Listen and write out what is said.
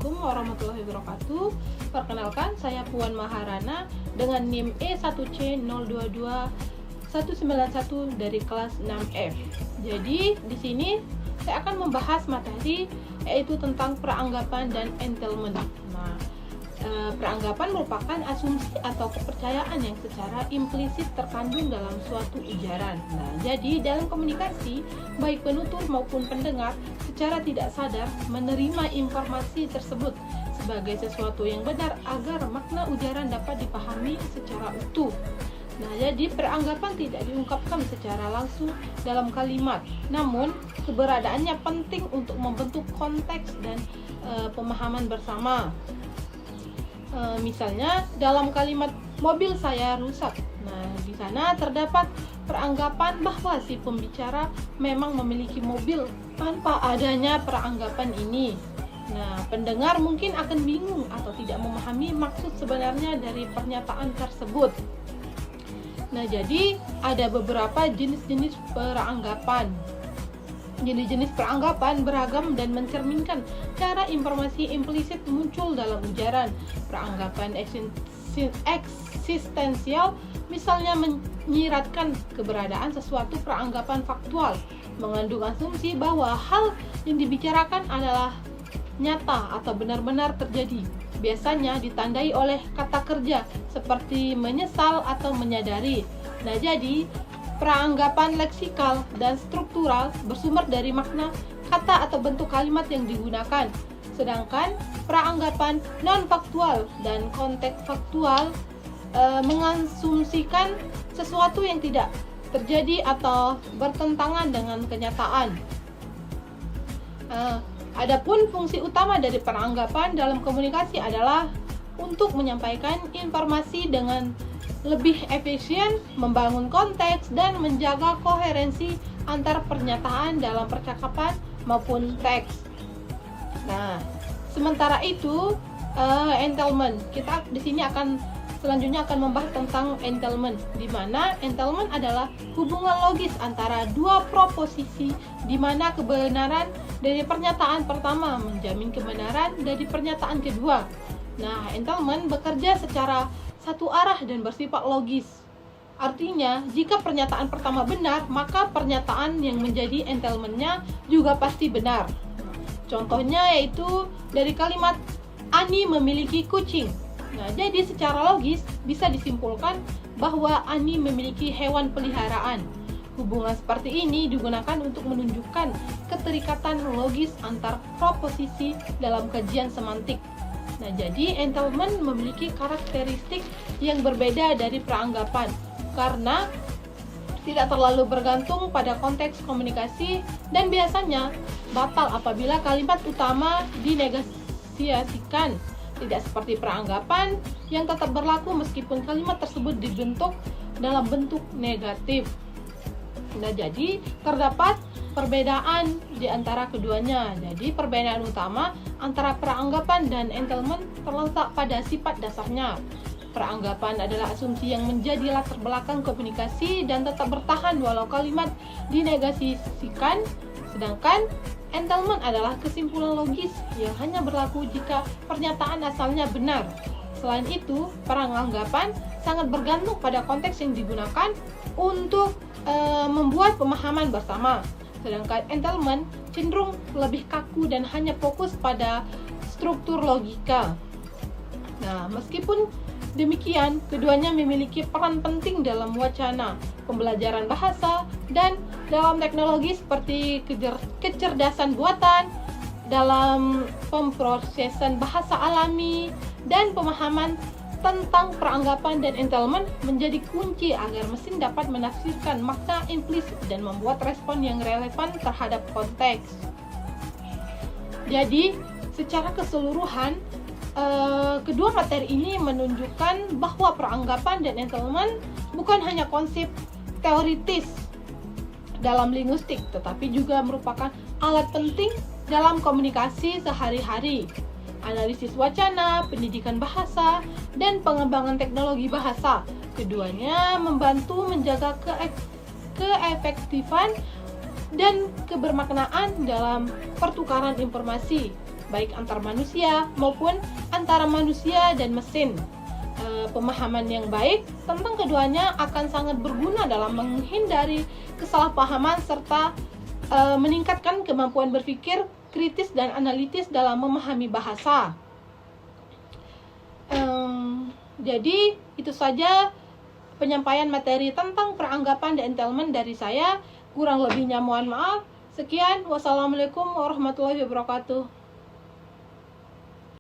Assalamualaikum warahmatullahi wabarakatuh. Perkenalkan, saya Puan Maharana dengan NIM E1C022191 dari kelas 6F. Jadi, di sini saya akan membahas materi yaitu tentang peranggapan dan entailment. Nah, peranggapan merupakan asumsi atau kepercayaan yang secara implisit terkandung dalam suatu ujaran. Nah, jadi dalam komunikasi, baik penutur maupun pendengar secara tidak sadar menerima informasi tersebut sebagai sesuatu yang benar agar makna ujaran dapat dipahami secara utuh. Nah, jadi peranggapan tidak diungkapkan secara langsung dalam kalimat, namun keberadaannya penting untuk membentuk konteks dan pemahaman bersama. Misalnya dalam kalimat mobil saya rusak. Nah, di sana terdapat peranggapan bahwa si pembicara memang memiliki mobil tanpa adanya peranggapan ini. Nah, pendengar mungkin akan bingung atau tidak memahami maksud sebenarnya dari pernyataan tersebut. Nah, jadi ada beberapa jenis-jenis peranggapan. Jenis-jenis peranggapan beragam dan mencerminkan cara informasi implisit muncul dalam ujaran. Peranggapan eksistensial misalnya menyiratkan keberadaan sesuatu peranggapan faktual, mengandung asumsi bahwa hal yang dibicarakan adalah nyata atau benar-benar terjadi. Biasanya ditandai oleh kata kerja seperti menyesal atau menyadari. Nah, jadi peranggapan leksikal dan struktural bersumber dari makna kata atau bentuk kalimat yang digunakan. Sedangkan peranggapan non-faktual dan konteks faktual mengasumsikan sesuatu yang tidak terjadi atau bertentangan dengan kenyataan. Adapun fungsi utama dari peranggapan dalam komunikasi adalah untuk menyampaikan informasi dengan lebih efisien, membangun konteks, dan menjaga koherensi antar pernyataan dalam percakapan maupun teks. Nah, sementara itu entailment. Kita di sini selanjutnya akan membahas tentang entailment, di mana entailment adalah hubungan logis antara dua proposisi di mana kebenaran dari pernyataan pertama menjamin kebenaran dari pernyataan kedua. Nah, entailment bekerja secara satu arah dan bersifat logis. Artinya, jika pernyataan pertama benar, maka pernyataan yang menjadi entailment-nya juga pasti benar. Contohnya yaitu dari kalimat Ani memiliki kucing. Nah, jadi secara logis bisa disimpulkan bahwa Ani memiliki hewan peliharaan. Hubungan seperti ini digunakan untuk menunjukkan keterikatan logis antar proposisi dalam kajian semantik. Nah, jadi entailment memiliki karakteristik yang berbeda dari peranggapan karena tidak terlalu bergantung pada konteks komunikasi dan biasanya batal apabila kalimat utama dinegasiasikan. Tidak seperti peranggapan yang tetap berlaku meskipun kalimat tersebut dibentuk dalam bentuk negatif. Nah, jadi terdapat perbedaan di antara keduanya. Jadi perbedaan utama antara peranggapan dan entailment terletak pada sifat dasarnya. Peranggapan adalah asumsi yang menjadi latar belakang komunikasi dan tetap bertahan walau kalimat dinegasiasikan, sedangkan entailment adalah kesimpulan logis yang hanya berlaku jika pernyataan asalnya benar. Selain itu, peranggapan sangat bergantung pada konteks yang digunakan untuk membuat pemahaman bersama. Sedangkan entailment cenderung lebih kaku dan hanya fokus pada struktur logika. Nah, meskipun demikian, keduanya memiliki peran penting dalam wacana, pembelajaran bahasa, dan dalam teknologi seperti kecerdasan buatan, dalam pemrosesan bahasa alami, dan pemahaman tentang peranggapan dan entailment menjadi kunci agar mesin dapat menafsirkan makna implisit dan membuat respon yang relevan terhadap konteks. Jadi, secara keseluruhan, kedua materi ini menunjukkan bahwa peranggapan dan entailment bukan hanya konsep teoritis dalam linguistik, tetapi juga merupakan alat penting dalam komunikasi sehari-hari. Analisis wacana, pendidikan bahasa, dan pengembangan teknologi bahasa. Keduanya membantu menjaga keefektifan dan kebermaknaan dalam pertukaran informasi. baik antar manusia maupun antara manusia dan mesin. Pemahaman yang baik tentang keduanya akan sangat berguna dalam menghindari kesalahpahaman serta meningkatkan kemampuan berpikir kritis dan analitis dalam memahami bahasa. Jadi itu saja penyampaian materi tentang peranggapan dan entailment dari saya. Kurang lebihnya mohon maaf. Sekian, wassalamualaikum warahmatullahi wabarakatuh.